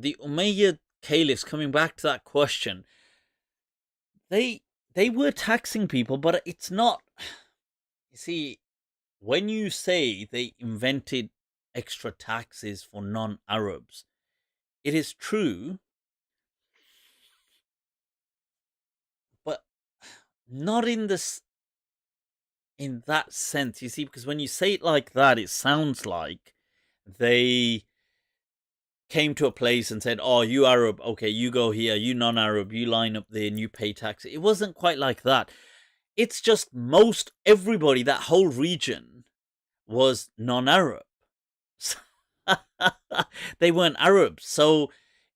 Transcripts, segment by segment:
the Umayyad caliphs, coming back to that question, they they were taxing people, but it's not. You see, when you say they invented extra taxes for non-Arabs, it is true, but not in that sense. You see, because when you say it like that, it sounds like they came to a place and said, "Oh, you Arab, okay, you go here. You non-Arab, you line up there and you pay tax." It wasn't quite like that. It's just most everybody, that whole region, was non-Arab. They weren't Arabs. So,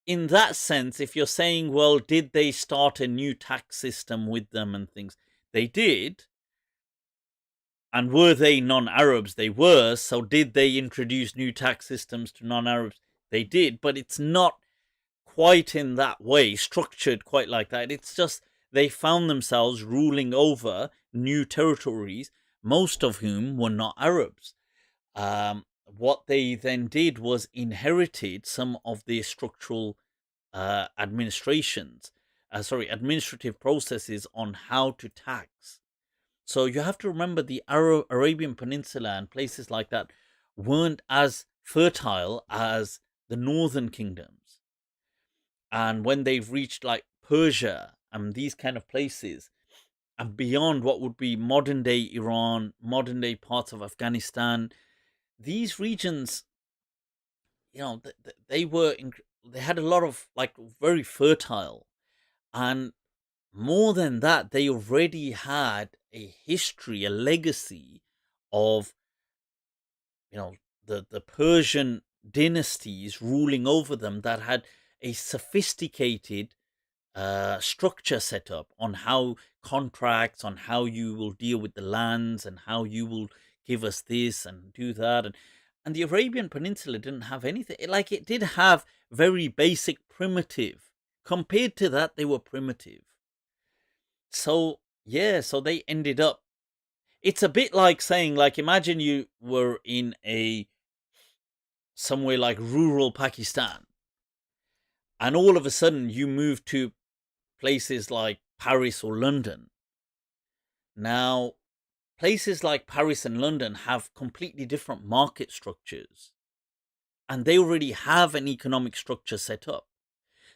in that sense, if you're saying, well, did they start a new tax system with them and things? They did. And were they non-Arabs? They were. So, did they introduce new tax systems to non-Arabs? They did. But it's not quite in that way, structured quite like that. It's just they found themselves ruling over new territories, most of whom were not Arabs. What they then did was inherited some of the structural administrative processes on how to tax. So you have to remember the Arabian Peninsula and places like that weren't as fertile as the northern kingdoms. And when they've reached like Persia and these kind of places, and beyond what would be modern day Iran, modern day parts of Afghanistan, these regions, they they had a lot of like very fertile, and more than that, they already had a history, a legacy of the Persian dynasties ruling over them that had a sophisticated structure set up on how contracts, on how you will deal with the lands, and how you will give us this and do that. And the Arabian Peninsula didn't have anything. Like it did have very basic primitive. Compared to that, they were primitive. So, yeah, so they ended up. It's a bit like saying, like, imagine you were in a somewhere like rural Pakistan, and all of a sudden you move to places like Paris or London. Now, places like Paris and London have completely different market structures, and they already have an economic structure set up.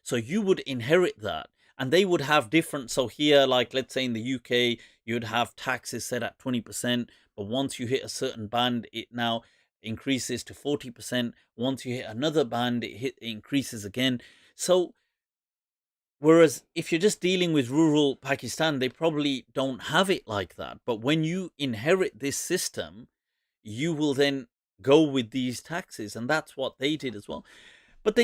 So you would inherit that, and they would have different. So here, like let's say in the UK, you'd have taxes set at 20%, but once you hit a certain band, it now increases to 40%. Once you hit another band, it increases again. So whereas if you're just dealing with rural Pakistan, they probably don't have it like that. But when you inherit this system, you will then go with these taxes, and that's what they did as well. But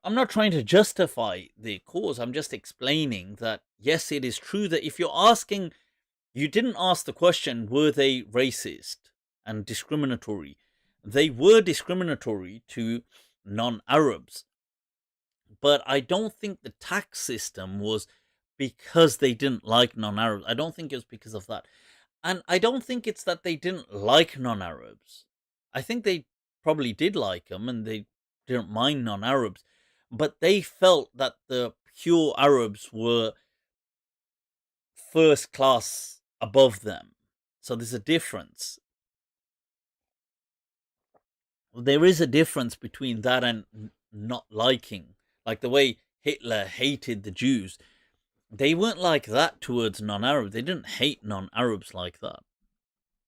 I'm not trying to justify the cause. I'm just explaining that yes, it is true that if you're asking, you didn't ask the question, were they racist and discriminatory? They were discriminatory to non-Arabs, but I don't think the tax system was because they didn't like non-Arabs. I don't think it was because of that. And I don't think it's that they didn't like non-Arabs. I think they probably did like them and they didn't mind non-Arabs, but they felt that the pure Arabs were first class above them. So there's a difference. There is a difference between that and not liking. Like the way Hitler hated the Jews. They weren't like that towards non-Arabs. They didn't hate non-Arabs like that.